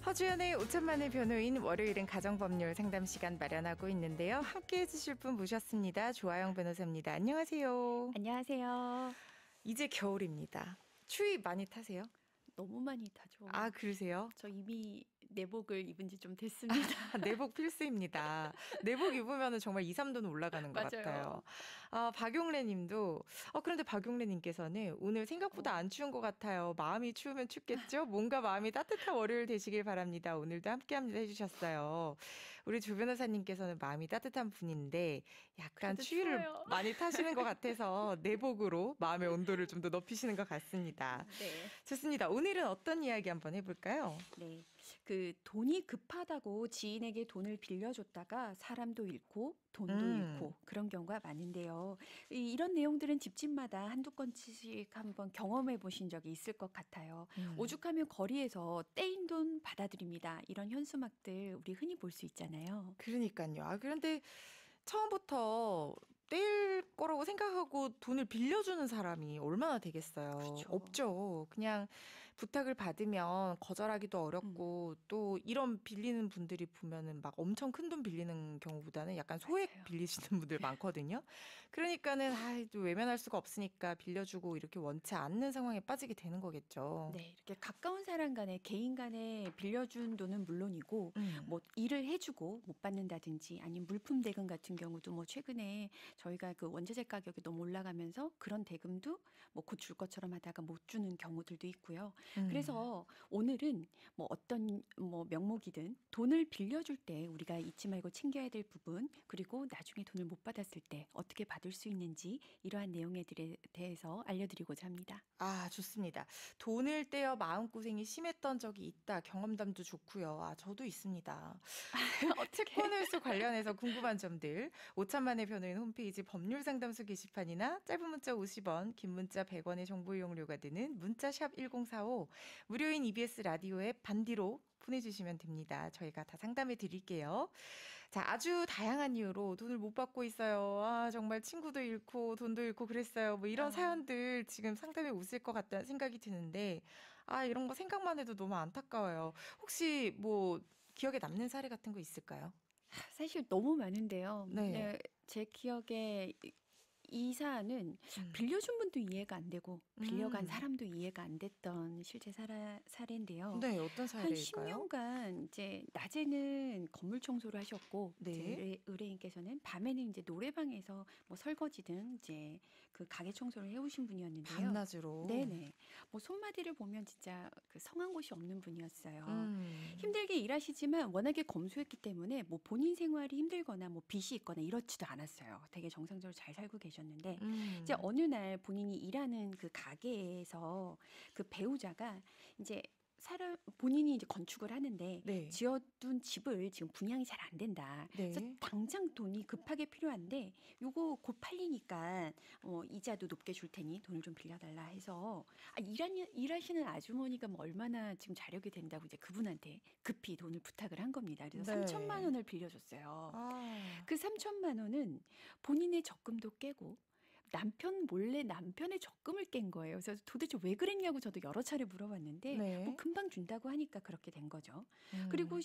허주연의 5천만의 변호인, 월요일은 가정법률 상담 시간 마련하고 있는데요. 함께해 주실 분 모셨습니다. 조아영 변호사입니다. 안녕하세요. 안녕하세요. 이제 겨울입니다. 추위 많이 타세요? 너무 많이 타죠. 아, 그러세요? 저 이미 내복을 입은 지 좀 됐습니다. 내복 필수입니다. 내복 입으면 정말 2, 3도는 올라가는 것 맞아요. 같아요. 박용래 님도, 그런데 박용래 님께서는 오늘 생각보다 안 추운 것 같아요. 마음이 추우면 춥겠죠? 뭔가 마음이 따뜻한 월요일 되시길 바랍니다. 오늘도 함께합니다 해주셨어요. 우리 조 변호사님께서는 마음이 따뜻한 분인데 약간 추위를 추워요. 많이 타시는 것 같아서 내복으로 마음의 온도를 좀 더 높이시는 것 같습니다. 네. 좋습니다. 오늘은 어떤 이야기 한번 해볼까요? 네. 그 돈이 급하다고 지인에게 돈을 빌려줬다가 사람도 잃고 돈도 잃고 그런 경우가 많은데요. 이런 내용들은 집집마다 한두 건씩 한번 경험해 보신 적이 있을 것 같아요. 오죽하면 거리에서 떼인 돈 받아들입니다. 이런 현수막들 우리 흔히 볼 수 있잖아요. 그러니까요. 그런데 처음부터 떼일 거라고 생각하고 돈을 빌려주는 사람이 얼마나 되겠어요. 그렇죠. 없죠. 그냥 부탁을 받으면 거절하기도 어렵고 또 이런 빌리는 분들이 보면은 막 엄청 큰 돈 빌리는 경우보다는 약간 소액 맞아요. 빌리시는 분들 많거든요. 그러니까는 또 외면할 수가 없으니까 빌려주고 이렇게 원치 않는 상황에 빠지게 되는 거겠죠. 네, 이렇게 가까운 사람 간에 개인 간에 빌려준 돈은 물론이고 뭐 일을 해주고 못 받는다든지 아니면 물품 대금 같은 경우도 뭐 최근에 저희가 그 원자재 가격이 너무 올라가면서 그런 대금도 뭐 곧 줄 것처럼 하다가 못 주는 경우들도 있고요. 그래서 오늘은 뭐 어떤 뭐 명목이든 돈을 빌려줄 때 우리가 잊지 말고 챙겨야 될 부분, 그리고 나중에 돈을 못 받았을 때 어떻게 받을 수 있는지 이러한 내용에 대해서 알려드리고자 합니다. 좋습니다. 돈을 떼어 마음고생이 심했던 적이 있다. 경험담도 좋고요. 저도 있습니다. 채권회수 관련해서 궁금한 점들 5천만의 변호인 홈페이지 법률상담소 게시판이나 짧은 문자 50원, 긴 문자 100원의 정보 이용료가 드는 문자샵 1045, 무료인 EBS 라디오 앱 반디로 보내주시면 됩니다. 저희가 다 상담해 드릴게요. 자, 아주 다양한 이유로 돈을 못 받고 있어요. 정말 친구도 잃고 돈도 잃고 그랬어요. 뭐 이런 사연들 지금 상담에 오실 것 같다는 생각이 드는데 이런 거 생각만 해도 너무 안타까워요. 혹시 뭐 기억에 남는 사례 같은 거 있을까요? 사실 너무 많은데요. 네. 네, 제 기억에 이 사안은 빌려준 분도 이해가 안 되고 빌려간 사람도 이해가 안 됐던 실제 사례인데요. 네, 어떤 한 사례일까요? 10년간 이제 낮에는 건물 청소를 하셨고 네. 이제 의뢰인께서는 밤에는 이제 노래방에서 뭐 설거지든 이제 그 가게 청소를 해오신 분이었는데요. 밤낮으로. 네네. 뭐 손마디를 보면 진짜 그 성한 곳이 없는 분이었어요. 음. 힘들게 일하시지만 워낙에 검소했기 때문에 뭐 본인 생활이 힘들거나 뭐 빚이 있거나 이렇지도 않았어요. 되게 정상적으로 잘 살고 계셨는데 이제 어느 날 본인이 일하는 그 가게에서 그 배우자가 이제 본인이 이제 건축을 하는데 네. 지어둔 집을 지금 분양이 잘 안 된다. 네. 그래서 당장 돈이 급하게 필요한데 요거 곧 팔리니까 이자도 높게 줄 테니 돈을 좀 빌려달라 해서 일하시는 아주머니가 뭐 얼마나 지금 자력이 된다고 이제 그분한테 급히 돈을 부탁을 한 겁니다. 그래서 네. 3천만 원을 빌려줬어요. 아. 그 3천만 원은 본인의 적금도 깨고 남편 몰래 남편의 적금을 깬 거예요. 그래서 도대체 왜 그랬냐고 저도 여러 차례 물어봤는데 네. 뭐 금방 준다고 하니까 그렇게 된 거죠. 그리고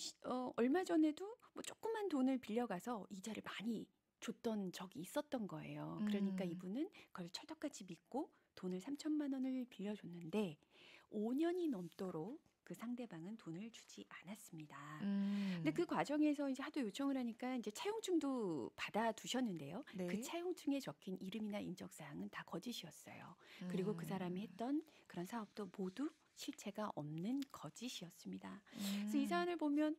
얼마 전에도 뭐 조그만 돈을 빌려가서 이자를 많이 줬던 적이 있었던 거예요. 그러니까 이분은 그걸 철떡같이 믿고 돈을 3천만 원을 빌려줬는데 5년이 넘도록 그 상대방은 돈을 주지 않았습니다. 근데 그 과정에서 이제 하도 요청을 하니까 이제 차용증도 받아두셨는데요. 네. 그 차용증에 적힌 이름이나 인적사항은 다 거짓이었어요. 그리고 그 사람이 했던 그런 사업도 모두 실체가 없는 거짓이었습니다. 그래서 이 사안을 보면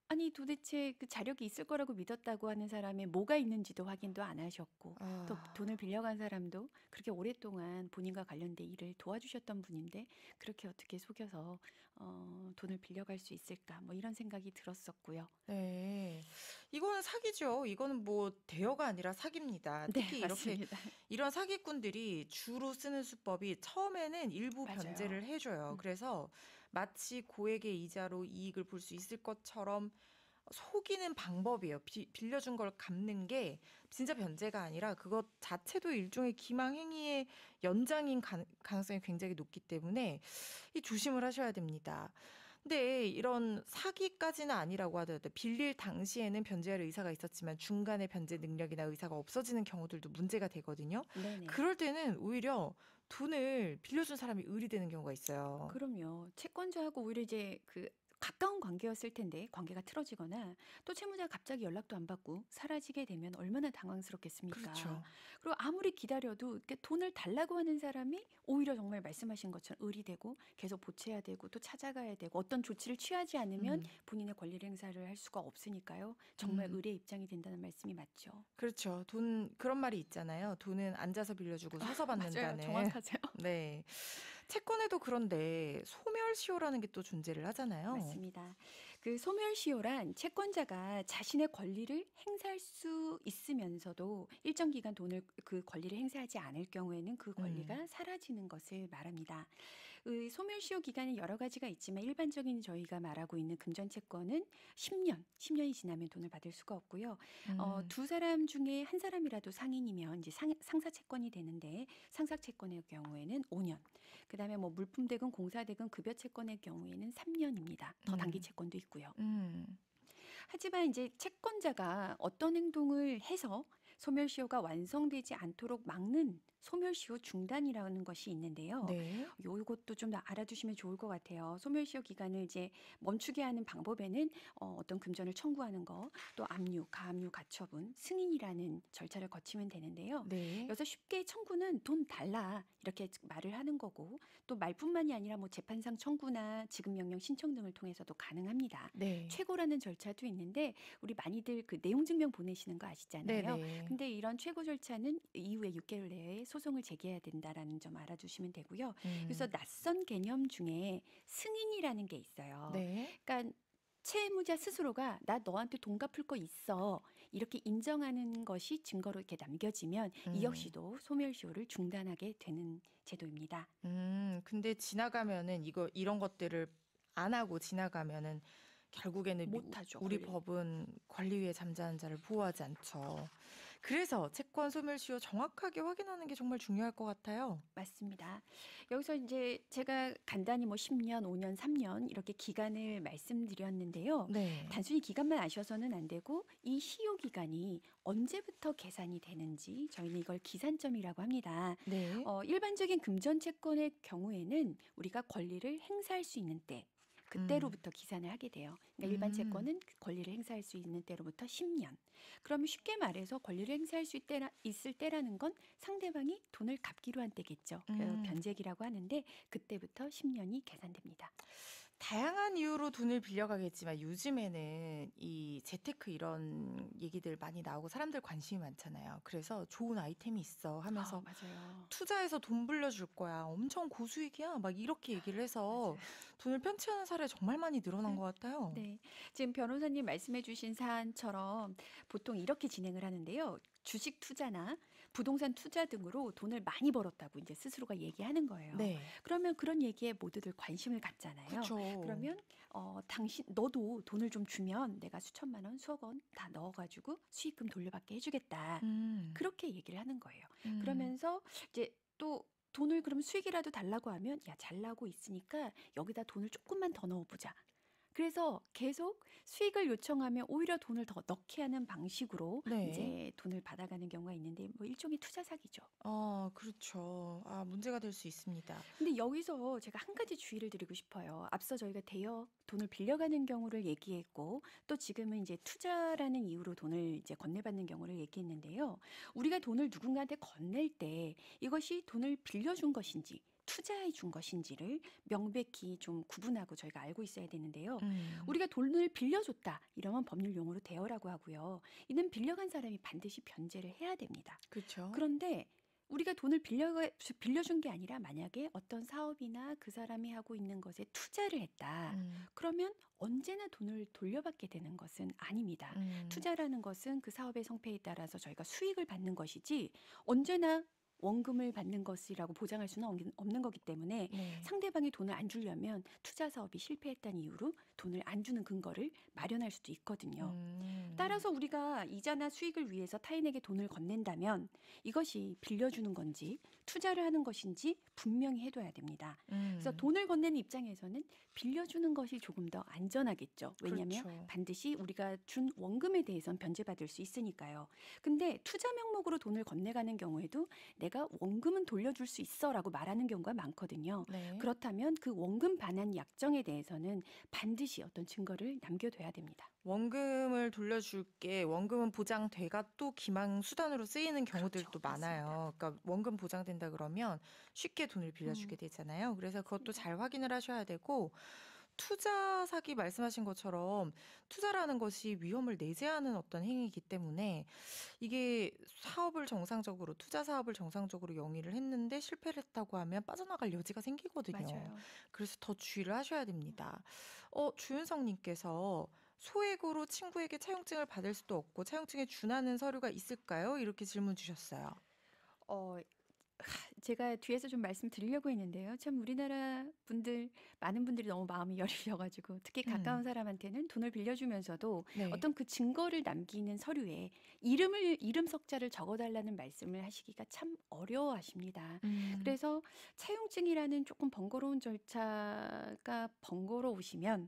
아니 도대체 그 자력이 있을 거라고 믿었다고 하는 사람의 뭐가 있는지도 확인도 안 하셨고 또 돈을 빌려간 사람도 그렇게 오랫동안 본인과 관련된 일을 도와주셨던 분인데 그렇게 어떻게 속여서 돈을 빌려갈 수 있을까 뭐 이런 생각이 들었었고요. 네. 이거는 사기죠. 이거는 뭐 대여가 아니라 사기입니다. 네, 특히 이렇게 맞습니다. 이런 사기꾼들이 주로 쓰는 수법이 처음에는 일부 맞아요. 변제를 해줘요. 그래서 마치 고액의 이자로 이익을 볼 수 있을 것처럼 속이는 방법이에요. 빌려준 걸 갚는 게 진짜 변제가 아니라 그것 자체도 일종의 기망행위의 연장인 가능성이 굉장히 높기 때문에 이 조심을 하셔야 됩니다. 근데 이런 사기까지는 아니라고 하더라도 빌릴 당시에는 변제할 의사가 있었지만 중간에 변제 능력이나 의사가 없어지는 경우들도 문제가 되거든요. 네네. 그럴 때는 오히려 돈을 빌려준 사람이 의리되는 경우가 있어요. 그럼요. 채권자하고 오히려 이제 그 가까운 관계였을 텐데 관계가 틀어지거나 또 채무자가 갑자기 연락도 안 받고 사라지게 되면 얼마나 당황스럽겠습니까? 그렇죠. 그리고 아무리 기다려도 이렇게 돈을 달라고 하는 사람이 오히려 정말 말씀하신 것처럼 의리되고 계속 보채야 되고 또 찾아가야 되고 어떤 조치를 취하지 않으면 음. 본인의 권리를 행사를 할 수가 없으니까요. 정말 음. 의리의 입장이 된다는 말씀이 맞죠. 그렇죠. 그런 말이 있잖아요. 돈은 앉아서 빌려주고 서서 맞아요. 받는다는. 정확하세요. 네. 채권에도 그런데 소멸시효라는 게 또 존재를 하잖아요. 맞습니다. 그 소멸시효란 채권자가 자신의 권리를 행사할 수 있으면서도 일정 기간 돈을 그 권리를 행사하지 않을 경우에는 그 음. 권리가 사라지는 것을 말합니다. 의 소멸시효 기간이 여러 가지가 있지만 일반적인 저희가 말하고 있는 금전채권은 10년, 10년이 지나면 돈을 받을 수가 없고요. 음. 두 사람 중에 한 사람이라도 상인이면 이제 상사채권이 되는데 상사채권의 경우에는 5년. 그다음에 뭐 물품대금, 공사대금, 급여채권의 경우에는 3년입니다. 더 단기 음. 채권도 있고요. 음. 하지만 이제 채권자가 어떤 행동을 해서 소멸시효가 완성되지 않도록 막는 소멸시효 중단이라는 것이 있는데요. 네. 요것도 좀 알아두시면 좋을 것 같아요. 소멸시효 기간을 이제 멈추게 하는 방법에는 어떤 금전을 청구하는 거, 또 압류, 가압류, 가처분, 승인이라는 절차를 거치면 되는데요. 네. 여기서 쉽게 청구는 돈 달라 이렇게 말을 하는 거고 또 말뿐만이 아니라 뭐 재판상 청구나 지급명령 신청 등을 통해서도 가능합니다. 네. 최고라는 절차도 있는데 우리 많이들 그 내용 증명 보내시는 거 아시잖아요. 네네. 근데 이런 최고 절차는 이후에 6개월 내에 소송을 제기해야 된다라는 점 알아두시면 되고요. 그래서 음. 낯선 개념 중에 승인이라는 게 있어요. 네. 그러니까 채무자 스스로가 나 너한테 돈 갚을 거 있어 이렇게 인정하는 것이 증거로 이렇게 남겨지면 이 음. 역시도 소멸시효를 중단하게 되는 제도입니다. 근데 지나가면은 이런 것들을 안 하고 지나가면은 결국에는 못하죠, 우리 권리. 법은 권리 위에 잠자는 자를 보호하지 않죠. 그래서 채권 소멸시효 정확하게 확인하는 게 정말 중요할 것 같아요. 맞습니다. 여기서 이제 제가 간단히 뭐 10년, 5년, 3년 이렇게 기간을 말씀드렸는데요. 네. 단순히 기간만 아셔서는 안 되고 이 시효 기간이 언제부터 계산이 되는지 저희는 이걸 기산점이라고 합니다. 네. 일반적인 금전채권의 경우에는 우리가 권리를 행사할 수 있는 때 음. 그때로부터 기산을 하게 돼요. 그러니까 일반 음. 채권은 그 권리를 행사할 수 있는 때로부터 10년. 그러면 쉽게 말해서 권리를 행사할 수 있을 때라는 건 상대방이 돈을 갚기로 한 때겠죠. 그래서 음. 변제기라고 하는데 그때부터 10년이 계산됩니다. 다양한 이유로 돈을 빌려가겠지만 요즘에는 이 재테크 이런 얘기들 많이 나오고 사람들 관심이 많잖아요. 그래서 좋은 아이템이 있어 하면서 맞아요. 투자해서 돈 불려줄 거야. 엄청 고수익이야. 막 이렇게 얘기를 해서 맞아요. 돈을 편취하는 사례 정말 많이 늘어난 것 같아요. 네. 지금 변호사님 말씀해 주신 사안처럼 보통 이렇게 진행을 하는데요. 주식 투자나 부동산 투자 등으로 돈을 많이 벌었다고 이제 스스로가 얘기하는 거예요. 네. 그러면 그런 얘기에 모두들 관심을 갖잖아요. 그쵸. 그러면 당신 너도 돈을 좀 주면 내가 수천만 원, 수억 원 다 넣어가지고 수익금 돌려받게 해주겠다. 음. 그렇게 얘기를 하는 거예요. 음. 그러면서 이제 또 돈을 그럼 수익이라도 달라고 하면 야, 잘 나고 있으니까 여기다 돈을 조금만 더 넣어보자. 그래서 계속 수익을 요청하면 오히려 돈을 더 넣게 하는 방식으로 네. 이제 돈을 받아가는 경우가 있는데 뭐 일종의 투자 사기죠. 그렇죠. 문제가 될 수 있습니다. 근데 여기서 제가 한 가지 주의를 드리고 싶어요. 앞서 저희가 돈을 빌려가는 경우를 얘기했고 또 지금은 이제 투자라는 이유로 돈을 이제 건네받는 경우를 얘기했는데요. 우리가 돈을 누군가한테 건넬 때 이것이 돈을 빌려준 것인지 투자해 준 것인지를 명백히 좀 구분하고 저희가 알고 있어야 되는데요. 음. 우리가 돈을 빌려줬다 이러면 법률 용어로 대여라고 하고요. 이는 빌려간 사람이 반드시 변제를 해야 됩니다. 그렇죠. 그런데 우리가 돈을 빌려준 게 아니라 만약에 어떤 사업이나 그 사람이 하고 있는 것에 투자를 했다. 음. 그러면 언제나 돈을 돌려받게 되는 것은 아닙니다. 음. 투자라는 것은 그 사업의 성패에 따라서 저희가 수익을 받는 것이지 언제나 원금을 받는 것이라고 보장할 수는 없는 거기 때문에 네. 상대방이 돈을 안 주려면 투자 사업이 실패했다는 이유로 돈을 안 주는 근거를 마련할 수도 있거든요. 따라서 우리가 이자나 수익을 위해서 타인에게 돈을 건넨다면 이것이 빌려주는 건지 투자를 하는 것인지 분명히 해둬야 됩니다. 그래서 돈을 건네는 입장에서는 빌려주는 것이 조금 더 안전하겠죠. 왜냐하면 그렇죠. 반드시 우리가 준 원금에 대해서는 변제받을 수 있으니까요. 근데 투자 명목으로 돈을 건네가는 경우에도 내가 원금은 돌려줄 수 있어라고 말하는 경우가 많거든요. 네. 그렇다면 그 원금 반환 약정에 대해서는 반드시 어떤 증거를 남겨둬야 됩니다. 원금을 돌려줄게. 원금은 보장돼가 또 기망 수단으로 쓰이는 경우들도 그렇죠. 맞습니다. 많아요. 그러니까 원금 보장된다 그러면 쉽게 돈을 빌려주게 되잖아요. 그래서 그것도 맞습니다. 잘 확인을 하셔야 되고 투자 사기 말씀하신 것처럼 투자라는 것이 위험을 내재하는 어떤 행위이기 때문에 이게 사업을 정상적으로 투자 사업을 정상적으로 영위를 했는데 실패를 했다고 하면 빠져나갈 여지가 생기거든요. 맞아요. 그래서 더 주의를 하셔야 됩니다. 주윤성 님께서 소액으로 친구에게 차용증을 받을 수도 없고 차용증에 준하는 서류가 있을까요? 이렇게 질문 주셨어요. 어, 제가 뒤에서 좀 말씀드리려고 했는데요. 참 우리나라 분들 많은 분들이 너무 마음이 여리셔가지고 특히 가까운 음. 사람한테는 돈을 빌려주면서도 네. 어떤 그 증거를 남기는 서류에 이름 석자를 적어달라는 말씀을 하시기가 참 어려워하십니다. 음. 그래서 차용증이라는 조금 번거로운 절차가 번거로우시면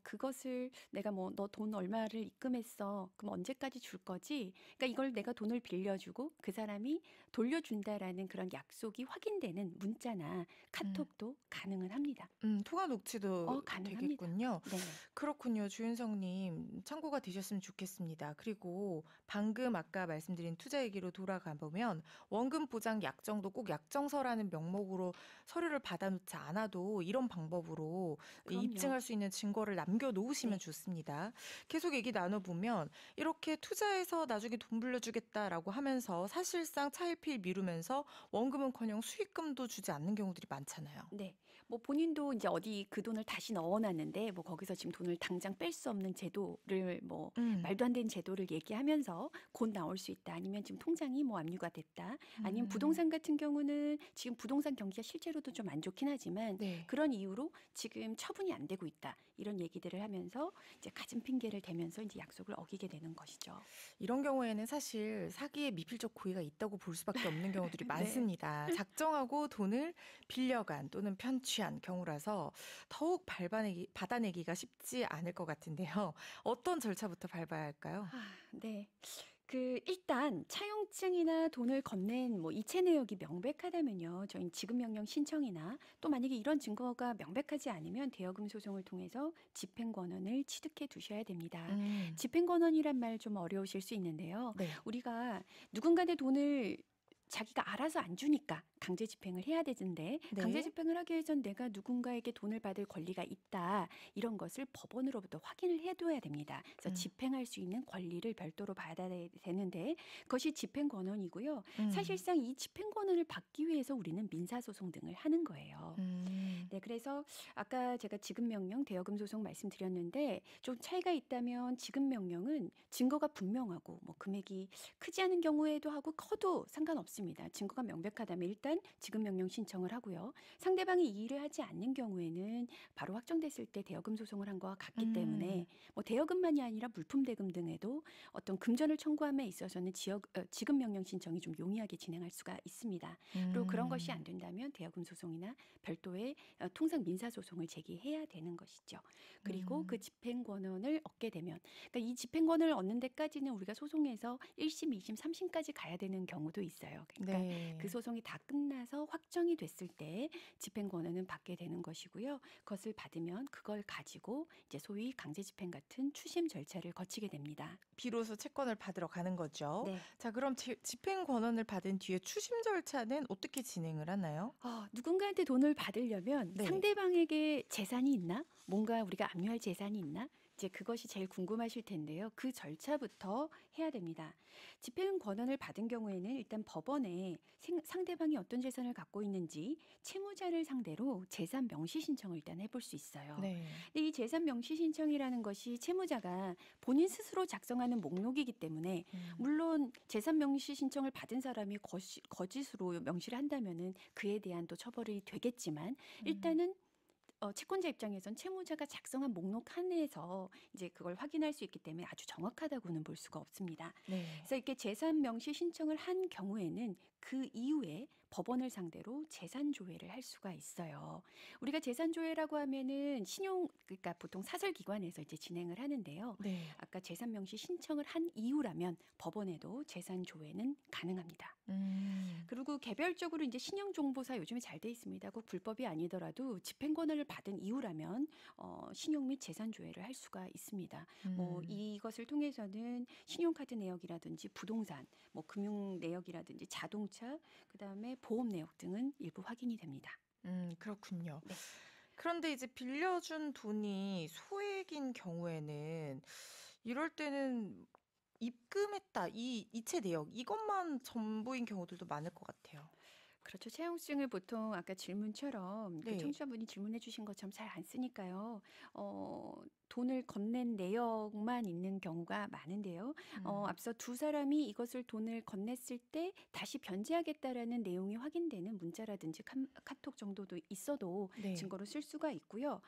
그것을 내가 뭐 너 돈 얼마를 입금했어. 그럼 언제까지 줄 거지? 그러니까 이걸 내가 돈을 빌려주고 그 사람이 돌려준다라는 그런 약속이 확인되는 문자나 음. 카톡도 가능은 합니다. 통화 녹취도 가능합니다. 되겠군요. 네. 그렇군요. 주윤성님, 참고가 되셨으면 좋겠습니다. 그리고 방금 아까 말씀드린 투자 얘기로 돌아가 보면 원금 보장 약정도 꼭 약정서라는 명목으로 서류를 받아놓지 않아도 이런 방법으로 그럼요. 입증할 수 있는 증거를 남겨놓으시면 네. 좋습니다. 계속 얘기 나눠보면 이렇게 투자해서 나중에 돈 불려주겠다라고 하면서 사실상 차일피일 미루면서 원금은커녕 수익금도 주지 않는 경우들이 많잖아요. 네. 뭐 본인도 이제 어디 그 돈을 다시 넣어놨는데 뭐 거기서 지금 돈을 당장 뺄 수 없는 제도를 뭐 음. 말도 안 되는 제도를 얘기하면서 곧 나올 수 있다. 아니면 지금 통장이 뭐 압류가 됐다. 아니면 음. 부동산 같은 경우는 지금 부동산 경기가 실제로도 좀 안 좋긴 하지만 네. 그런 이유로 지금 처분이 안 되고 있다. 이런 얘기들을 하면서 이제 갖은 핑계를 대면서 이제 약속을 어기게 되는 것이죠. 이런 경우에는 사실 사기의 미필적 고의가 있다고 볼 수밖에 없는 경우들이 네. 많습니다. 작정하고 돈을 빌려간 또는 편취한 경우라서 더욱 받아내기가 쉽지 않을 것 같은데요. 어떤 절차부터 밟아야 할까요? 네. 일단 차용증이나 돈을 건넨 뭐 이체 내역이 명백하다면요. 저희는 지급 명령 신청이나 또 만약에 이런 증거가 명백하지 않으면 대여금 소송을 통해서 집행 권한을 취득해 두셔야 됩니다. 음. 집행 권한이란 말 좀 어려우실 수 있는데요. 네. 우리가 누군가의 돈을 자기가 알아서 안 주니까 강제 집행을 해야 되는데 강제 네. 집행을 하기 위해선 내가 누군가에게 돈을 받을 권리가 있다. 이런 것을 법원으로부터 확인을 해둬야 됩니다. 그래서 음. 집행할 수 있는 권리를 별도로 받아야 되는데 그것이 집행 권한이고요. 음. 사실상 이 집행 권한을 받기 위해서 우리는 민사소송 등을 하는 거예요. 네, 그래서 아까 제가 지급명령, 대여금 소송 말씀드렸는데 좀 차이가 있다면 지급명령은 증거가 분명하고 뭐 금액이 크지 않은 경우에도 하고 커도 상관없습니다. 증거가 명백하다면 일단 지급명령 신청을 하고요. 상대방이 이의를 하지 않는 경우에는 바로 확정됐을 때 대여금 소송을 한 거와 같기 때문에 뭐 대여금만이 아니라 물품 대금 등에도 어떤 금전을 청구함에 있어서는 지급명령 신청이 좀 용이하게 진행할 수가 있습니다. 그리고 그런 것이 안 된다면 대여금 소송이나 별도의 통상 민사소송을 제기해야 되는 것이죠. 그리고 그 집행 권한을 얻게 되면 그러니까 이 집행 권한을 얻는 데까지는 우리가 소송에서 1심, 2심, 3심까지 가야 되는 경우도 있어요. 그러니까 네. 그 소송이 다 끝나서 확정이 됐을 때 집행 권한은 받게 되는 것이고요. 그것을 받으면 그걸 가지고 이제 소위 강제 집행 같은 추심 절차를 거치게 됩니다. 비로소 채권을 받으러 가는 거죠. 네. 자, 그럼 집행 권한을 받은 뒤에 추심 절차는 어떻게 진행을 하나요? 누군가한테 돈을 받으려면 네. 상대방에게 재산이 있나? 뭔가 우리가 압류할 재산이 있나? 이제 그것이 제일 궁금하실 텐데요. 그 절차부터 해야 됩니다. 집행 권한을 받은 경우에는 일단 법원에 상대방이 어떤 재산을 갖고 있는지 채무자를 상대로 재산 명시 신청을 일단 해볼 수 있어요. 네. 근데 이 재산 명시 신청이라는 것이 채무자가 본인 스스로 작성하는 목록이기 때문에 물론 재산 명시 신청을 받은 사람이 거짓으로 명시를 한다면은 그에 대한 또 처벌이 되겠지만 일단은 채권자 입장에선 채무자가 작성한 목록 하에서 이제 그걸 확인할 수 있기 때문에 아주 정확하다고는 볼 수가 없습니다. 네. 그래서 이렇게 재산 명시 신청을 한 경우에는 그 이후에 법원을 상대로 재산 조회를 할 수가 있어요. 우리가 재산 조회라고 하면은 그러니까 보통 사설 기관에서 이제 진행을 하는데요. 네. 아까 재산 명시 신청을 한 이후라면 법원에도 재산 조회는 가능합니다. 그리고 개별적으로 이제 신용정보사 요즘에 잘 돼 있습니다. 꼭 불법이 아니더라도 집행권을 받은 이후라면 신용 및 재산 조회를 할 수가 있습니다. 뭐 이것을 통해서는 신용카드 내역이라든지 부동산, 뭐 금융 내역이라든지 자동차, 그다음에 보험 내역 등은 일부 확인이 됩니다. 그렇군요. 네. 그런데 이제 빌려준 돈이 소액인 경우에는 이럴 때는 입금했다, 이 이체 내역 이것만 전부인 경우들도 많을 것 같아요. 그렇죠. 채용증을 보통 아까 질문처럼 그 네. 청취자분이 질문해 주신 것처럼 잘 안 쓰니까요. 돈을 건넨 내역만 있는 경우가 많은데요. 앞서 두 사람이 이것을 돈을 건넸을 때 다시 변제하겠다라는 내용이 확인되는 문자라든지 카톡 정도도 있어도 네. 증거로 쓸 수가 있고요.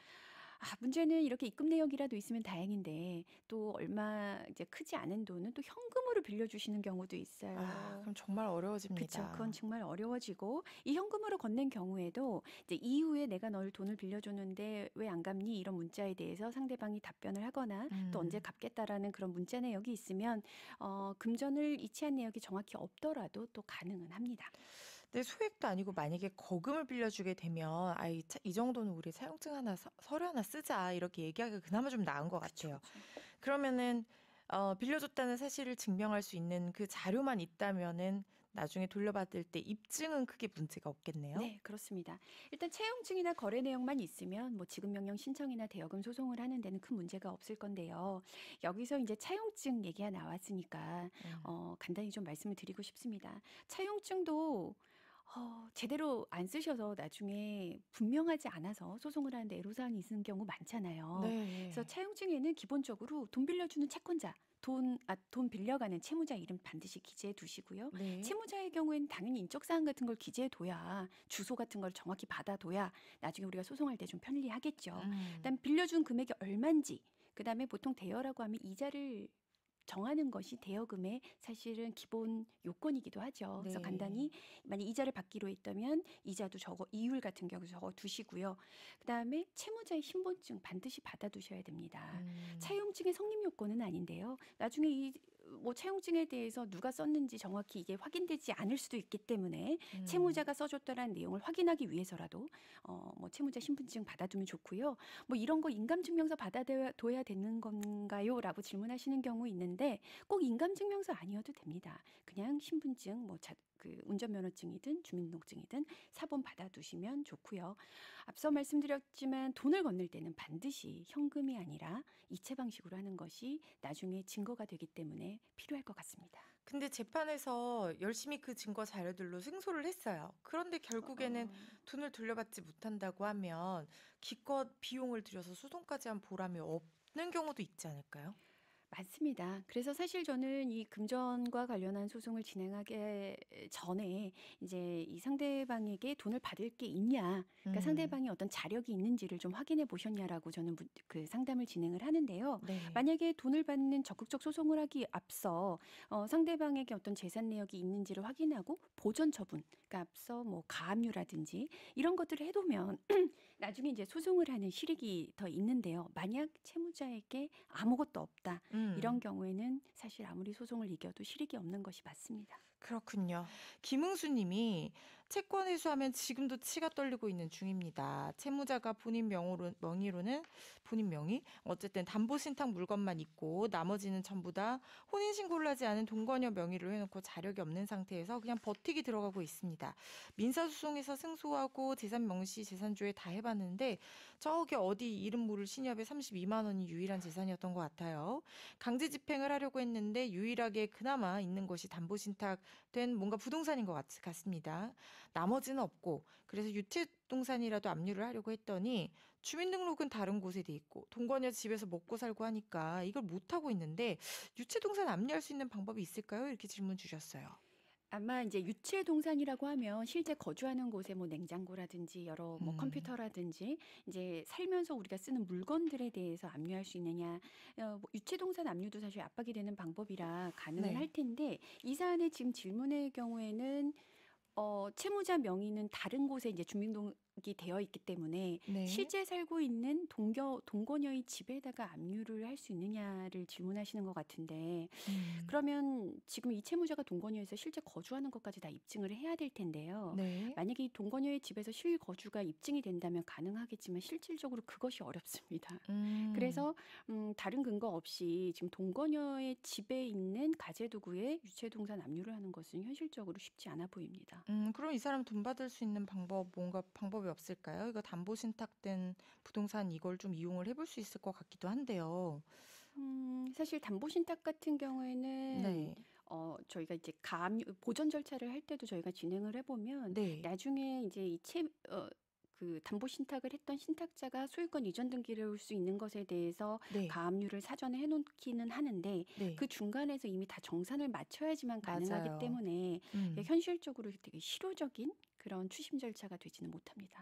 문제는 이렇게 입금 내역이라도 있으면 다행인데 또 얼마 이제 크지 않은 돈은 또 현금으로 빌려주시는 경우도 있어요. 그럼 정말 어려워집니다. 그렇죠. 그건 정말 어려워지고 이 현금으로 건넨 경우에도 이제 이후에 내가 널 돈을 빌려줬는데 왜 안 갚니? 이런 문자에 대해서 상대방이 답변을 하거나 또 언제 갚겠다라는 그런 문자 내역이 있으면 금전을 이체한 내역이 정확히 없더라도 또 가능은 합니다. 근데 소액도 아니고 만약에 거금을 빌려주게 되면 이 정도는 우리 사용증 하나 서류 하나 쓰자 이렇게 얘기하기가 그나마 좀 나은 것 같아요. 그러면은 빌려줬다는 사실을 증명할 수 있는 그 자료만 있다면은 나중에 돌려받을 때 입증은 크게 문제가 없겠네요. 네, 그렇습니다. 일단 채용증이나 거래 내역만 있으면 뭐 지급명령 신청이나 대여금 소송을 하는 데는 큰 문제가 없을 건데요. 여기서 이제 차용증 얘기가 나왔으니까 간단히 좀 말씀을 드리고 싶습니다. 차용증도 제대로 안 쓰셔서 나중에 분명하지 않아서 소송을 하는데 애로사항이 있는 경우 많잖아요. 네. 그래서 차용증에는 기본적으로 돈 빌려주는 채권자, 돈 빌려가는 채무자 이름 반드시 기재해 두시고요. 네. 채무자의 경우에는 당연히 인적사항 같은 걸 기재해 둬야 주소 같은 걸 정확히 받아둬야 나중에 우리가 소송할 때 좀 편리하겠죠. 일단 빌려준 금액이 얼마인지, 그다음에 보통 대여라고 하면 이자를 정하는 것이 대여금의 사실은 기본 요건이기도 하죠. 그래서 네. 간단히 만약 이자를 받기로 했다면 이자도 적어 이율 같은 경우 적어 두시고요. 그다음에 채무자의 신분증 반드시 받아두셔야 됩니다. 차용증의 성립 요건은 아닌데요. 나중에 뭐 차용증에 대해서 누가 썼는지 정확히 이게 확인되지 않을 수도 있기 때문에 채무자가 써줬다라는 내용을 확인하기 위해서라도 뭐 채무자 신분증 받아두면 좋고요. 뭐 이런 거 인감증명서 받아둬야 되는 건가요?라고 질문하시는 경우 있는데 꼭 인감증명서 아니어도 됩니다. 그냥 신분증 그 운전면허증이든 주민등록증이든 사본 받아두시면 좋고요. 앞서 말씀드렸지만 돈을 건넬 때는 반드시 현금이 아니라 이체 방식으로 하는 것이 나중에 증거가 되기 때문에 필요할 것 같습니다. 근데 재판에서 열심히 그 증거 자료들로 승소를 했어요. 그런데 결국에는 돈을 돌려받지 못한다고 하면 기껏 비용을 들여서 소송까지 한 보람이 없는 경우도 있지 않을까요? 맞습니다. 그래서 사실 저는 이 금전과 관련한 소송을 진행하기 전에 이제 이 상대방에게 돈을 받을 게 있냐, 그러니까 상대방이 어떤 자력이 있는지를 좀 확인해 보셨냐라고 저는 그 상담을 진행을 하는데요. 네. 만약에 돈을 받는 적극적 소송을 하기 앞서 상대방에게 어떤 재산 내역이 있는지를 확인하고 보전 처분, 그러니까 앞서 뭐 가압류라든지 이런 것들을 해두면 나중에 이제 소송을 하는 실익이 더 있는데요. 만약 채무자에게 아무것도 없다. 이런 경우에는 사실 아무리 소송을 이겨도 실익이 없는 것이 맞습니다. 그렇군요. 김흥수 님이 채권 회수하면 지금도 치가 떨리고 있는 중입니다. 채무자가 명의로는 본인 명의 어쨌든 담보신탁 물건만 있고 나머지는 전부 다 혼인신고를 하지 않은 동거녀 명의로 해놓고 자력이 없는 상태에서 그냥 버티기 들어가고 있습니다. 민사소송에서 승소하고 재산 명시, 재산조회 다 해봤는데 저기 어디 이름 모를 신협에 32만 원이 유일한 재산이었던 것 같아요. 강제 집행을 하려고 했는데 유일하게 그나마 있는 것이 담보신탁된 뭔가 부동산인 것 같습니다. 나머지는 없고 그래서 유치동산이라도 압류를 하려고 했더니 주민등록은 다른 곳에 돼 있고 동거녀 집에서 먹고 살고 하니까 이걸 못하고 있는데 유치동산 압류할 수 있는 방법이 있을까요? 이렇게 질문 주셨어요. 아마 이제 유체 동산이라고 하면 실제 거주하는 곳에 뭐 냉장고라든지 여러 뭐 음, 컴퓨터라든지 이제 살면서 우리가 쓰는 물건들에 대해서 압류할 수 있느냐. 뭐 유체 동산 압류도 사실 압박이 되는 방법이라 가능은 할 네, 텐데 이 사안의 지금 질문의 경우에는 채무자 명의는 다른 곳에 이제 주민등록이 되어 있기 때문에 네. 실제 살고 있는 동거녀의 집에다가 압류를 할 수 있느냐를 질문하시는 것 같은데 음, 그러면 지금 이 채무자가 동거녀에서 실제 거주하는 것까지 다 입증을 해야 될 텐데요. 네. 만약에 이 동거녀의 집에서 실거주가 입증이 된다면 가능하겠지만 실질적으로 그것이 어렵습니다. 음. 그래서 다른 근거 없이 지금 동거녀의 집에 있는 가재도구에 유체동산 압류를 하는 것은 현실적으로 쉽지 않아 보입니다. 그럼 이 사람 돈 받을 수 있는 뭔가 방법이 없을까요? 이거 담보 신탁된 부동산 이걸 좀 이용을 해볼 수 있을 것 같기도 한데요. 사실 담보신탁 같은 경우에는 네, 저희가 이제 가압류 보전 절차를 할 때도 저희가 진행을 해보면 네, 나중에 이제 그 담보신탁을 했던 신탁자가 소유권 이전 등기를 올 수 있는 것에 대해서 네, 가압류를 사전에 해놓기는 하는데 네, 그 중간에서 이미 다 정산을 마쳐야지만 가능하기 맞아요. 때문에 음, 현실적으로 되게 실효적인 그런 추심 절차가 되지는 못합니다.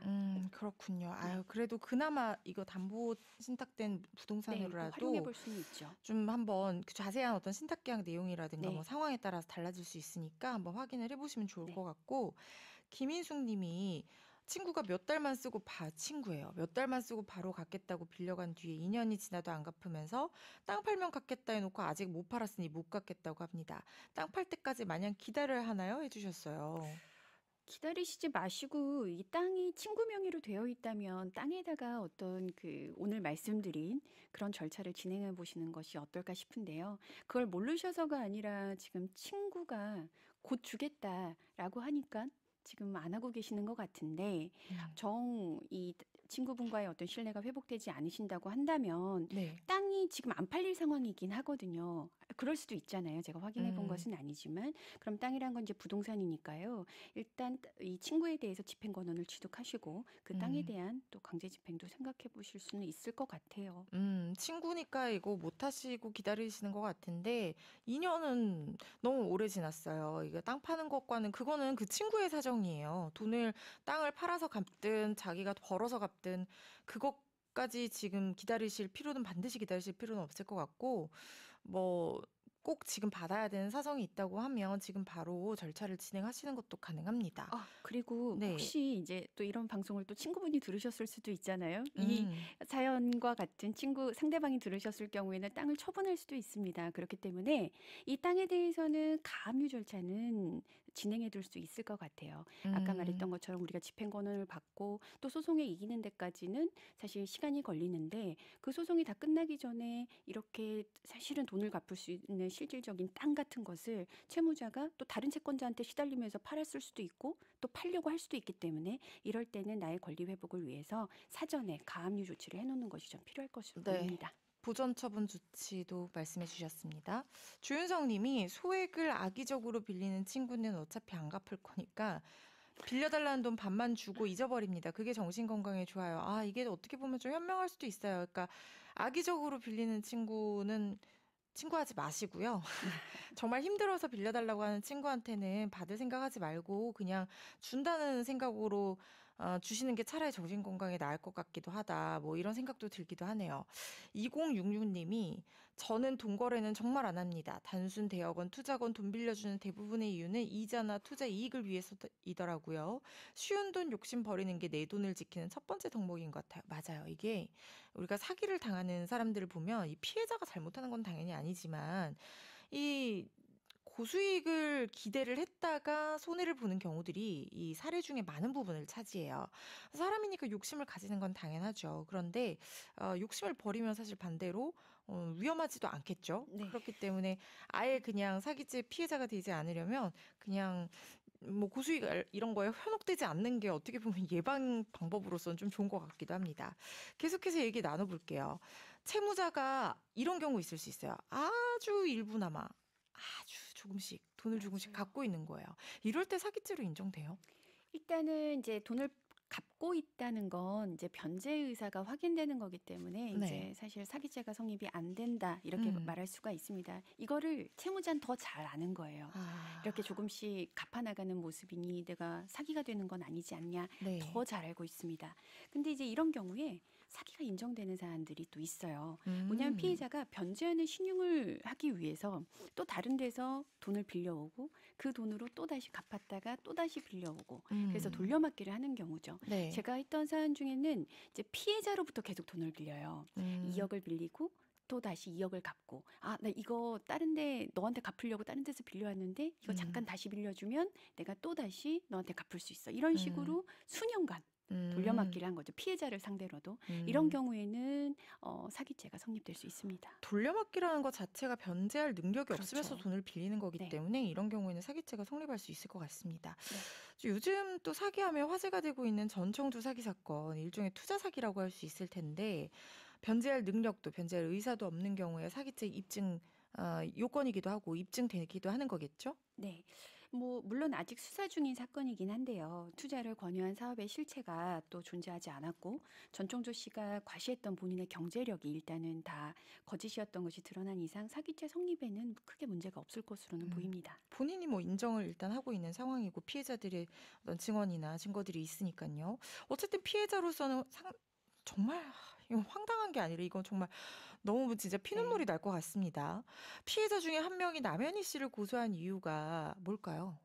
그렇군요. 네. 아유, 그래도 그나마 이거 담보 신탁된 네, 또 활용해 부동산으로라도 볼 수는 있죠. 좀 한번 그 자세한 어떤 신탁 계약 내용이라든가 뭐 네, 상황에 따라서 달라질 수 있으니까 한번 확인을 해보시면 좋을 네. 것 같고, 김인숙 님이 친구가 몇 달만 쓰고 친구예요. 몇 달만 쓰고 바로 갚겠다고 빌려간 뒤에 2년이 지나도 안 갚으면서 땅 팔면 갚겠다 해놓고 아직 못 팔았으니 못 갚겠다고 합니다. 땅 팔 때까지 마냥 기다려야 하나요? 해주셨어요. 기다리시지 마시고 이 땅이 친구 명의로 되어 있다면 땅에다가 어떤 그 오늘 말씀드린 그런 절차를 진행해 보시는 것이 어떨까 싶은데요. 그걸 모르셔서가 아니라 지금 친구가 곧 주겠다라고 하니까 지금 안 하고 계시는 것 같은데 음, 이 친구분과의 어떤 신뢰가 회복되지 않으신다고 한다면 네. 땅이 지금 안 팔릴 상황이긴 하거든요. 그럴 수도 있잖아요. 제가 확인해 본 음, 것은 아니지만 그럼 땅이란 건 이제 부동산이니까요. 일단 이 친구에 대해서 집행권을 취득하시고 그 땅에 음. 대한 또 강제 집행도 생각해 보실 수는 있을 것 같아요. 친구니까 이거 못 하시고 기다리시는 것 같은데, 2년은 너무 오래 지났어요. 이거 땅 파는 것과는, 그거는 그 친구의 사정이에요. 땅을 팔아서 갚든, 자기가 벌어서 갚든, 그것까지 지금 반드시 기다리실 필요는 없을 것 같고, 뭐, 꼭 지금 받아야 되는 사정이 있다고 하면 지금 바로 절차를 진행하시는 것도 가능합니다. 그리고 네. 혹시 이제 또 이런 방송을 또 친구분이 들으셨을 수도 있잖아요. 이 음, 사연과 같은 상대방이 들으셨을 경우에는 땅을 처분할 수도 있습니다. 그렇기 때문에 이 땅에 대해서는 가압류 절차는 진행해 둘 수 있을 것 같아요. 아까 말했던 음, 것처럼 우리가 집행권을 받고 또 소송에 이기는 데까지는 사실 시간이 걸리는데 그 소송이 다 끝나기 전에 이렇게 사실은 돈을 갚을 수 있는 실질적인 땅 같은 것을 채무자가 또 다른 채권자한테 시달리면서 팔았을 수도 있고 또 팔려고 할 수도 있기 때문에 이럴 때는 나의 권리 회복을 위해서 사전에 가압류 조치를 해놓는 것이 좀 필요할 것으로 네. 보입니다. 보전 처분 조치도 말씀해 주셨습니다. 주윤성 님이 소액을 악의적으로 빌리는 친구는 어차피 안 갚을 거니까 빌려달라는 돈 반만 주고 잊어버립니다. 그게 정신 건강에 좋아요. 아, 이게 어떻게 보면 좀 현명할 수도 있어요. 그러니까 악의적으로 빌리는 친구는 친구하지 마시고요. 정말 힘들어서 빌려달라고 하는 친구한테는 받을 생각하지 말고 그냥 준다는 생각으로 주시는 게 차라리 정신 건강에 나을 것 같기도 하다. 뭐 이런 생각도 들기도 하네요. 2066님이 저는 돈 거래는 정말 안 합니다. 단순 대여건, 투자건 돈 빌려주는 대부분의 이유는 이자나 투자 이익을 위해서이더라고요. 쉬운 돈 욕심 버리는 게 내 돈을 지키는 첫 번째 덕목인 것 같아요. 맞아요. 이게 우리가 사기를 당하는 사람들을 보면 이 피해자가 잘못하는 건 당연히 아니지만 이 고수익을 기대를 했다가 손해를 보는 경우들이 이 사례 중에 많은 부분을 차지해요. 사람이니까 욕심을 가지는 건 당연하죠. 그런데 욕심을 버리면 사실 반대로 위험하지도 않겠죠. 네. 그렇기 때문에 아예 그냥 사기죄 피해자가 되지 않으려면 그냥 뭐 고수익 이런 거에 현혹되지 않는 게 어떻게 보면 예방 방법으로서는 좀 좋은 것 같기도 합니다. 계속해서 얘기 나눠볼게요. 채무자가 이런 경우 있을 수 있어요. 아주 일부나마 아주 조금씩 돈을 조금씩 맞아요. 갖고 있는 거예요. 이럴 때 사기죄로 인정돼요? 일단은 이제 돈을 갚고 있다는 건 이제 변제 의사가 확인되는 거기 때문에 네. 이제 사실 사기죄가 성립이 안 된다 이렇게 음. 말할 수가 있습니다. 이거를 채무자는 더 잘 아는 거예요. 이렇게 아, 조금씩 갚아나가는 모습이니 내가 사기가 되는 건 아니지 않냐 네. 더 잘 알고 있습니다. 근데 이제 이런 경우에 사기가 인정되는 사안들이 또 있어요. 뭐냐면 음. 피해자가 변제하는 신용을 하기 위해서 또 다른 데서 돈을 빌려오고 그 돈으로 또 다시 갚았다가 또 다시 빌려오고 그래서 음. 돌려막기를 하는 경우죠. 네. 제가 했던 사안 중에는 이제 피해자로부터 계속 돈을 빌려요. 음. 2억을 빌리고 또 다시 2억을 갚고 아, 나 이거 다른 데 너한테 갚으려고 다른 데서 빌려왔는데 이거 잠깐 음. 다시 빌려주면 내가 또 다시 너한테 갚을 수 있어. 이런 음. 식으로 수년간 음. 돌려막기를 한 거죠. 피해자를 상대로도. 이런 음. 경우에는 사기죄가 성립될 수 있습니다. 돌려막기라는 것 자체가 변제할 능력이 없으면서 그렇죠. 돈을 빌리는 거기 네. 때문에 이런 경우에는 사기죄가 성립할 수 있을 것 같습니다. 네. 요즘 또 사기하면 화제가 되고 있는 전청두 사기 사건, 일종의 투자 사기라고 할 수 있을 텐데 변제할 능력도 변제할 의사도 없는 경우에 사기죄 입증 요건이기도 하고 입증되기도 하는 거겠죠? 네. 뭐 물론 아직 수사 중인 사건이긴 한데요. 투자를 권유한 사업의 실체가 또 존재하지 않았고 전종조 씨가 과시했던 본인의 경제력이 일단은 다 거짓이었던 것이 드러난 이상 사기죄 성립에는 크게 문제가 없을 것으로는 음. 보입니다. 본인이 뭐 인정을 일단 하고 있는 상황이고 피해자들의 어떤 증언이나 증거들이 있으니까요. 어쨌든 피해자로서는 정말 이거 황당한 게 아니라 이건 정말 너무 진짜 피눈물이 네. 날 것 같습니다. 피해자 중에 한 명이 남현희 씨를 고소한 이유가 뭘까요?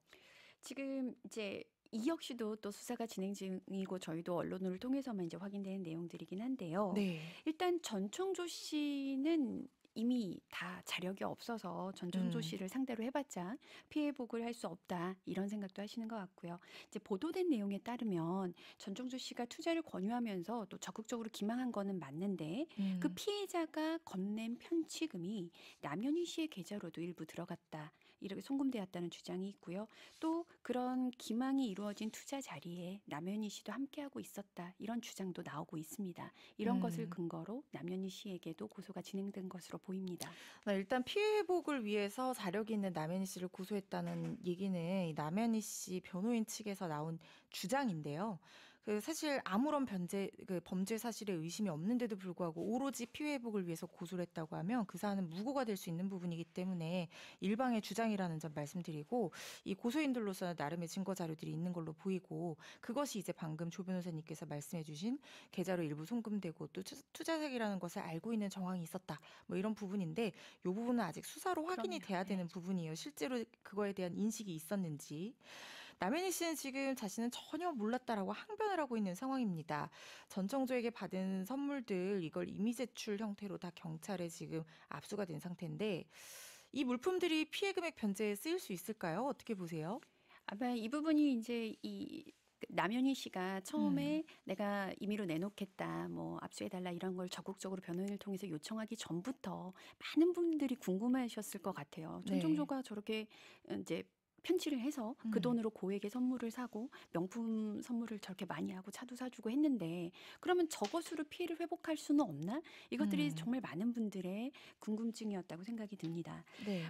지금 이제 이혁 씨도 또 수사가 진행 중이고 저희도 언론을 통해서만 이제 확인되는 내용들이긴 한데요. 네. 일단 전청조 씨는 이미 다 자력이 없어서 전청조 음. 씨를 상대로 해봤자 피해 복을 할 수 없다 이런 생각도 하시는 것 같고요. 이제 보도된 내용에 따르면 전청조 씨가 투자를 권유하면서 또 적극적으로 기망한 거는 맞는데 그 음. 피해자가 건넨 편취금이 남현희 씨의 계좌로도 일부 들어갔다. 이렇게 송금되었다는 주장이 있고요. 또 그런 기망이 이루어진 투자 자리에 남현희 씨도 함께하고 있었다. 이런 주장도 나오고 있습니다. 이런 것을 음. 근거로 남현희 씨에게도 고소가 진행된 것으로 보입니다. 일단 피해 회복을 위해서 자력이 있는 남현희 씨를 고소했다는 얘기는 이 남현희 씨 변호인 측에서 나온 주장인데요. 그 사실 아무런 범죄 사실에 의심이 없는데도 불구하고 오로지 피해 회복을 위해서 고소를 했다고 하면 그 사안은 무고가 될 수 있는 부분이기 때문에 일방의 주장이라는 점 말씀드리고 이 고소인들로서는 나름의 증거 자료들이 있는 걸로 보이고 그것이 이제 방금 조 변호사님께서 말씀해주신 계좌로 일부 송금되고 또 투자 사기라는 것을 알고 있는 정황이 있었다. 뭐 이런 부분인데 이 부분은 아직 수사로 확인이 그럼요. 돼야 네. 되는 부분이에요. 실제로 그거에 대한 인식이 있었는지. 남현희 씨는 지금 자신은 전혀 몰랐다라고 항변을 하고 있는 상황입니다. 전청조에게 받은 선물들 이걸 이미 제출 형태로 다 경찰에 지금 압수가 된 상태인데 이 물품들이 피해 금액 변제에 쓰일 수 있을까요? 어떻게 보세요? 아마 이 부분이 이제 이 남현희 씨가 음. 처음에 내가 임의로 내놓겠다, 뭐 압수해달라 이런 걸 적극적으로 변호인을 통해서 요청하기 전부터 많은 분들이 궁금하셨을 것 같아요. 네. 전종조가 저렇게 이제 편취를 해서 그 음. 돈으로 고액의 선물을 사고 명품 선물을 저렇게 많이 하고 차도 사주고 했는데 그러면 저것으로 피해를 회복할 수는 없나? 이것들이 음. 정말 많은 분들의 궁금증이었다고 생각이 듭니다. 네.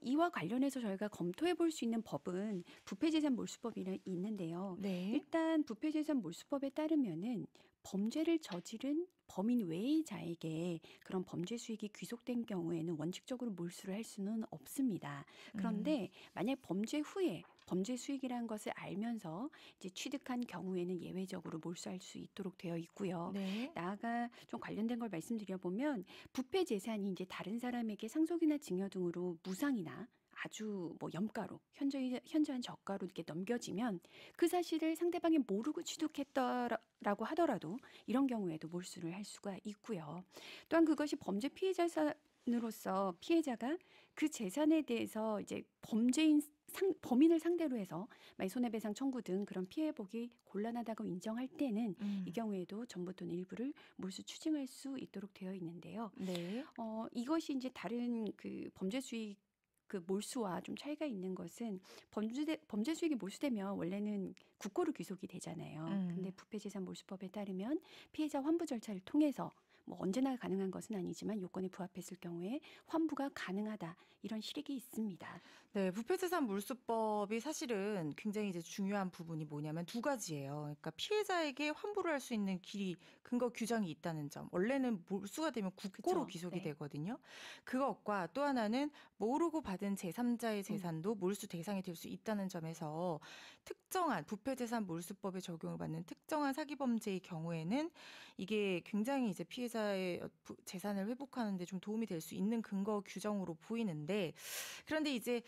이와 관련해서 저희가 검토해 볼 수 있는 법은 부패재산 몰수법이 있는데요. 네. 일단 부패재산 몰수법에 따르면은 범죄를 저지른 범인 외의 자에게 그런 범죄 수익이 귀속된 경우에는 원칙적으로 몰수를 할 수는 없습니다. 음. 그런데 만약 범죄 후에 범죄 수익이라는 것을 알면서 이제 취득한 경우에는 예외적으로 몰수할 수 있도록 되어 있고요. 네. 나아가 좀 관련된 걸 말씀드려 보면 부패 재산이 이제 다른 사람에게 상속이나 증여 등으로 무상이나 아주 뭐 염가로 현저한 저가로 이렇게 넘겨지면 그 사실을 상대방이 모르고 취득했다라고 하더라도 이런 경우에도 몰수를 할 수가 있고요. 또한 그것이 범죄 피해자 재산으로서 피해자가 그 재산에 대해서 이제 범인을 상대로 해서 만약 손해배상 청구 등 그런 피해복이 곤란하다고 인정할 때는 이 경우에도 전부 또는 일부를 몰수 추징할 수 있도록 되어 있는데요. 네. 이것이 이제 다른 그 범죄 수익 그 몰수와 좀 차이가 있는 것은 범죄 수익이 몰수되면 원래는 국고로 귀속이 되잖아요. 근데 부패재산 몰수법에 따르면 피해자 환부 절차를 통해서 뭐 언제나 가능한 것은 아니지만 요건에 부합했을 경우에 환부가 가능하다 이런 실익이 있습니다. 네, 부패재산 몰수법이 사실은 굉장히 이제 중요한 부분이 뭐냐면 두 가지예요. 그러니까 피해자에게 환부를 할 수 있는 길이 근거 규정이 있다는 점. 원래는 몰수가 되면 국고로 그쵸? 귀속이 네. 되거든요. 그것과 또 하나는 모르고 받은 제3자의 음, 재산도 몰수 대상이 될 수 있다는 점에서 특정한 부패재산 몰수법에 적용을 받는 특정한 사기 범죄의 경우에는 이게 굉장히 이제 피해자의 재산을 회복하는 데 좀 도움이 될 수 있는 근거 규정으로 보이는데 그런데 이제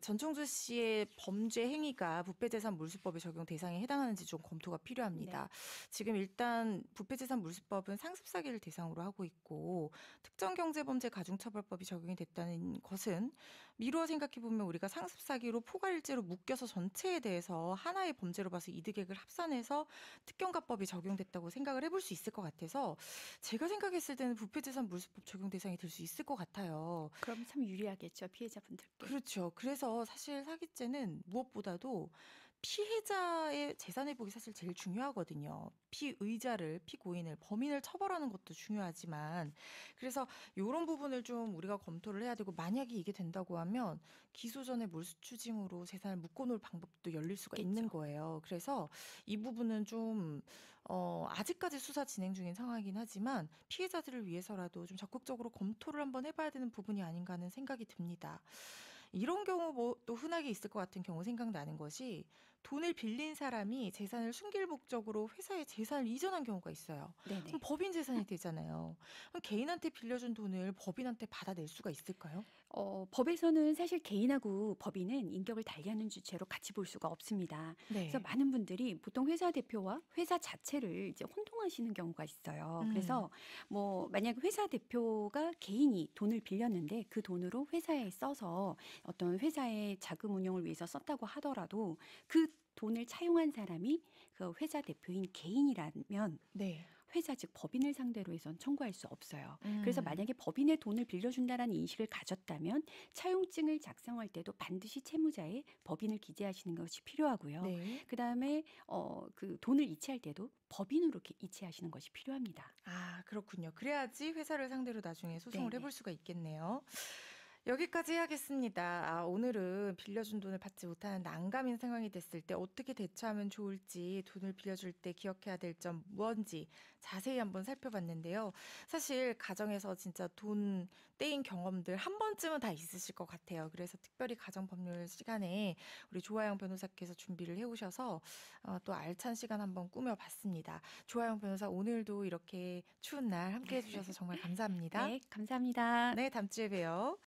전총주 씨의 범죄 행위가 부패재산 몰수법의 적용 대상에 해당하는지 좀 검토가 네. 필요합니다. 지금 일단 부패재산 몰수법은 상습 사기를 대상으로 하고 있고 특정경제범죄 가중처벌법이 적용이 됐다는 것은 미루어 생각해 보면 우리가 상습 사기로 포괄일죄로 묶여서 전체에 대해서 하나의 범죄로 봐서 이득액을 합산해서 특경가법이 적용됐다고 생각을 해볼 수 있을 것 같아서 제가 생각했을 때는 부패재산 몰수법 적용 대상이 될 수 있을 것 같아요. 그럼 참 유리하겠죠, 피해자분들께. 그렇죠. 그래서 사실 사기죄는 무엇보다도 피해자의 재산 회복이 사실 제일 중요하거든요. 피의자를, 피고인을, 범인을 처벌하는 것도 중요하지만 그래서 요런 부분을 좀 우리가 검토를 해야 되고 만약에 이게 된다고 하면 기소 전에 몰수 추징으로 재산을 묶어 놓을 방법도 열릴 수가 있는 있겠죠. 거예요. 그래서 이 부분은 좀 아직까지 수사 진행 중인 상황이긴 하지만 피해자들을 위해서라도 좀 적극적으로 검토를 한번 해봐야 되는 부분이 아닌가 하는 생각이 듭니다. 이런 경우 뭐 또 흔하게 있을 것 같은 경우 생각나는 것이 돈을 빌린 사람이 재산을 숨길 목적으로 회사에 재산을 이전한 경우가 있어요. 그럼 네네. 법인 재산이 되잖아요. 그럼 개인한테 빌려준 돈을 법인한테 받아낼 수가 있을까요? 법에서는 사실 개인하고 법인은 인격을 달리하는 주체로 같이 볼 수가 없습니다. 그래서 네. 많은 분들이 보통 회사 대표와 회사 자체를 이제 혼동하시는 경우가 있어요. 음. 그래서 뭐 만약 회사 대표가 개인이 돈을 빌렸는데 그 돈으로 회사에 써서 어떤 회사의 자금 운영을 위해서 썼다고 하더라도 그 돈을 차용한 사람이 그 회사 대표인 개인이라면 네. 회사 즉 법인을 상대로 해선 청구할 수 없어요. 그래서 음. 만약에 법인의 돈을 빌려준다라는 인식을 가졌다면 차용증을 작성할 때도 반드시 채무자의 법인을 기재하시는 것이 필요하고요. 네. 그다음에 그 돈을 이체할 때도 법인으로 이체하시는 것이 필요합니다. 아, 그렇군요. 그래야지 회사를 상대로 나중에 소송을 네네. 해볼 수가 있겠네요. 여기까지 해야겠습니다. 오늘은 빌려준 돈을 받지 못하는 난감한 상황이 됐을 때 어떻게 대처하면 좋을지, 돈을 빌려줄 때 기억해야 될 점 뭔지 자세히 한번 살펴봤는데요. 사실 가정에서 진짜 돈 떼인 경험들 한 번쯤은 다 있으실 것 같아요. 그래서 특별히 가정법률 시간에 우리 조아영 변호사께서 준비를 해오셔서 또 알찬 시간 한번 꾸며봤습니다. 조아영 변호사 오늘도 이렇게 추운 날 함께 해주셔서 정말 감사합니다. 네, 감사합니다. 네, 다음 주에 봬요.